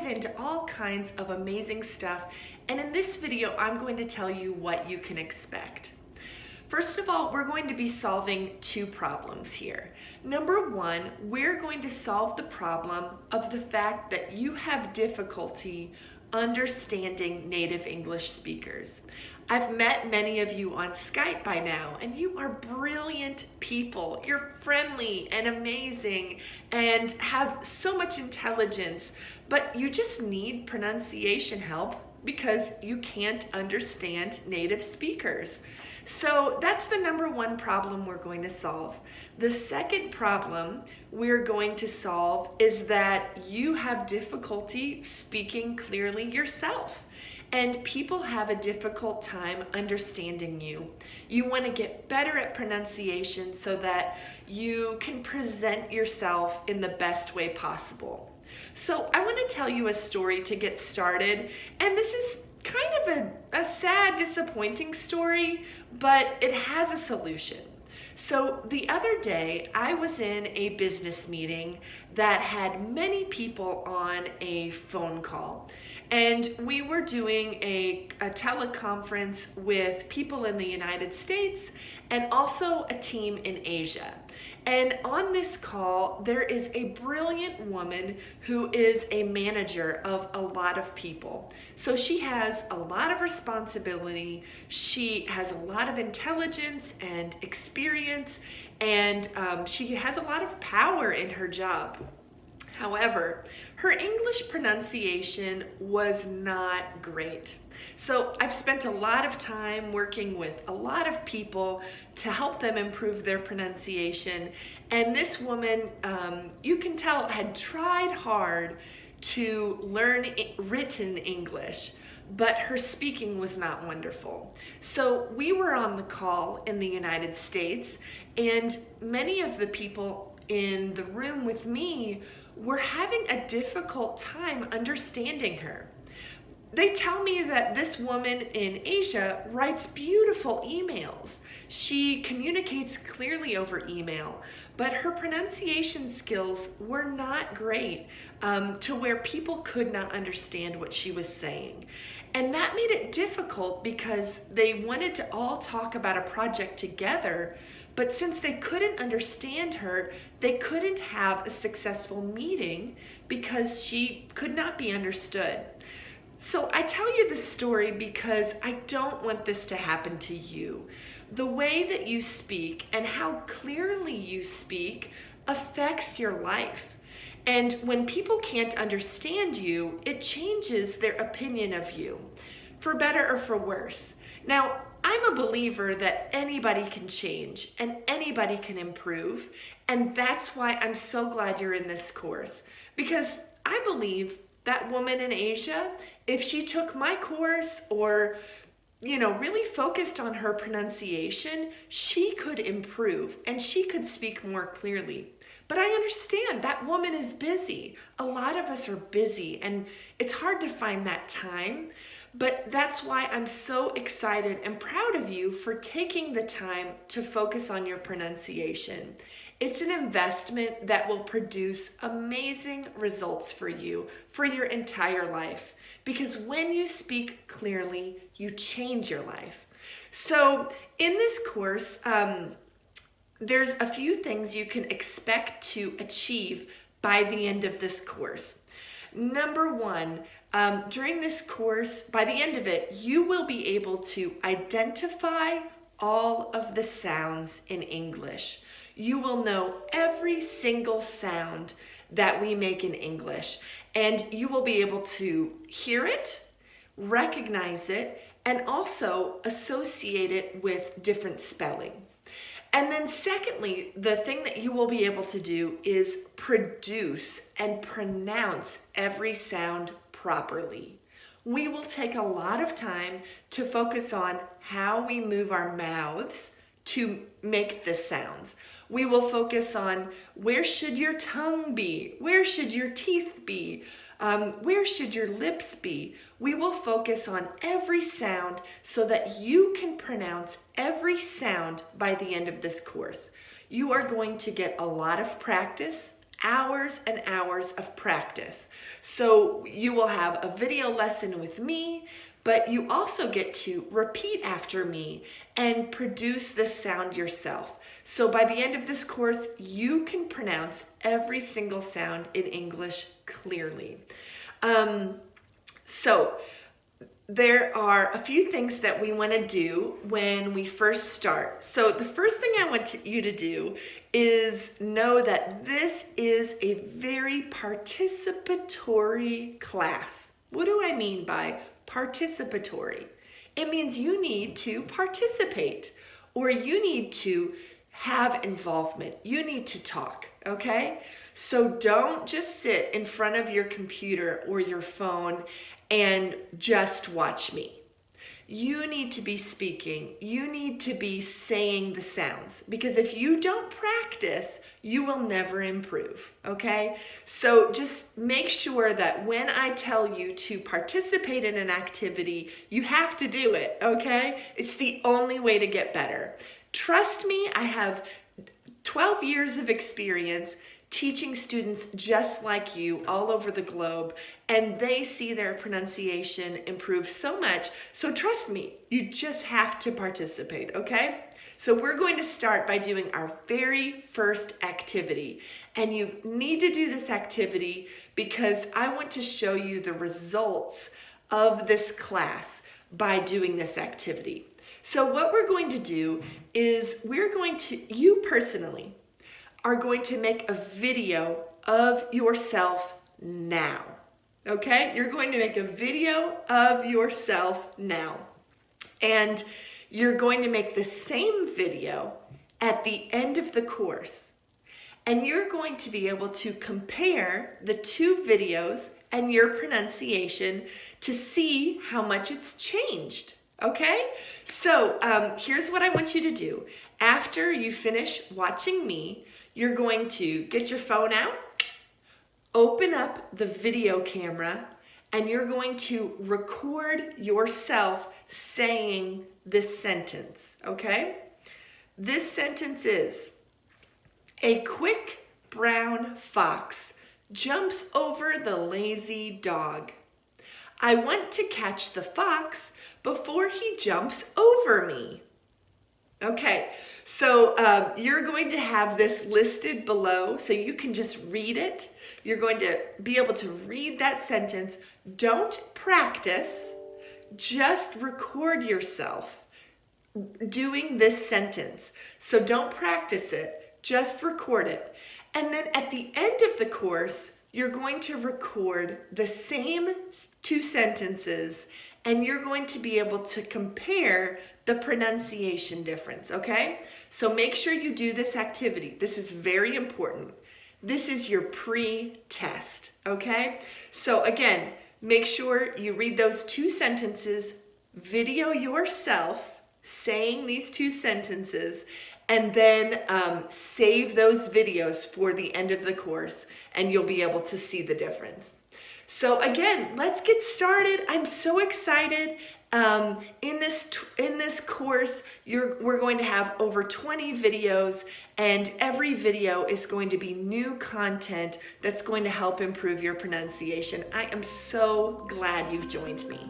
into all kinds of amazing stuff, and in this video I'm going to tell you what you can expect. First of all, we're going to be solving two problems here. Number one, we're going to solve the problem of the fact that you have difficulty understanding native English speakers. I've met many of you on Skype by now, and you are brilliant people. You're friendly and amazing and have so much intelligence, but you just need pronunciation help because you can't understand native speakers. So that's the number one problem we're going to solve. The second problem we're going to solve is that you have difficulty speaking clearly yourself. And people have a difficult time understanding you. You want to get better at pronunciation so that you can present yourself in the best way possible. So I want to tell you a story to get started, and this is kind of a sad, disappointing story, but it has a solution. So the other day, I was in a business meeting that had many people on a phone call. And we were doing a teleconference with people in the United States and also a team in Asia. And on this call, there is a brilliant woman who is a manager of a lot of people. So she has a lot of responsibility, she has a lot of intelligence and experience, and she has a lot of power in her job. However, her English pronunciation was not great. So I've spent a lot of time working with a lot of people to help them improve their pronunciation. And this woman, you can tell, had tried hard to learn written English, but her speaking was not wonderful. So we were on the call in the United States, and many of the people in the room with me were having a difficult time understanding her. They tell me that this woman in Asia writes beautiful emails. She communicates clearly over email, but her pronunciation skills were not great to where people could not understand what she was saying. And that made it difficult because they wanted to all talk about a project together, but since they couldn't understand her, they couldn't have a successful meeting because she could not be understood. So I tell you this story because I don't want this to happen to you. The way that you speak and how clearly you speak affects your life. And when people can't understand you, it changes their opinion of you, for better or for worse. Now, I'm a believer that anybody can change and anybody can improve, and that's why I'm so glad you're in this course, because I believe that woman in Asia, if she took my course or really focused on her pronunciation, she could improve and she could speak more clearly. But I understand that woman is busy. A lot of us are busy and it's hard to find that time. But that's why I'm so excited and proud of you for taking the time to focus on your pronunciation. It's an investment that will produce amazing results for you for your entire life. Because when you speak clearly, you change your life. So in this course, there's a few things you can expect to achieve by the end of this course. Number one, during this course, by the end of it, you will be able to identify all of the sounds in English. You will know every single sound that we make in English, and you will be able to hear it, recognize it, and also associate it with different spelling. And then secondly, the thing that you will be able to do is produce and pronounce every sound properly. We will take a lot of time to focus on how we move our mouths to make the sounds. We will focus on where should your tongue be? Where should your teeth be? Where should your lips be? We will focus on every sound so that you can pronounce every sound by the end of this course. You are going to get a lot of practice, hours and hours of practice. So you will have a video lesson with me, but you also get to repeat after me and produce the sound yourself. So by the end of this course, you can pronounce every single sound in English clearly. So there are a few things that we want to do when we first start. So the first thing I want you to do is know that this is a very participatory class. What do I mean by participatory? It means you need to participate, or you need to have involvement. You need to talk, okay? So don't just sit in front of your computer or your phone and just watch me. You need to be speaking. You need to be saying the sounds, because if you don't practice, you will never improve, okay? So just make sure that when I tell you to participate in an activity, you have to do it, okay? It's the only way to get better. Trust me, I have 12 years of experience teaching students just like you all over the globe, and they see their pronunciation improve so much. So trust me, you just have to participate, okay? So we're going to start by doing our very first activity. And you need to do this activity because I want to show you the results of this class by doing this activity. So what we're going to do is you personally are going to make a video of yourself now, okay? You're going to make a video of yourself now. And you're going to make the same video at the end of the course. And you're going to be able to compare the two videos and your pronunciation to see how much it's changed, okay? So here's what I want you to do. After you finish watching me, you're going to get your phone out, open up the video camera, and you're going to record yourself saying this sentence, okay? This sentence is, a quick brown fox jumps over the lazy dog. I want to catch the fox before he jumps over me. Okay, so you're going to have this listed below, so you can just read it. You're going to be able to read that sentence. Don't practice, just record yourself doing this sentence. So don't practice it, just record it. And then at the end of the course, you're going to record the same two sentences, and you're going to be able to compare the pronunciation difference, okay? So make sure you do this activity. This is very important. This is your pre-test, okay? So again, make sure you read those two sentences, video yourself saying these two sentences, and then save those videos for the end of the course, and you'll be able to see the difference. So again, let's get started. I'm so excited. In this course, we're going to have over 20 videos, and every video is going to be new content that's going to help improve your pronunciation. I am so glad you've joined me.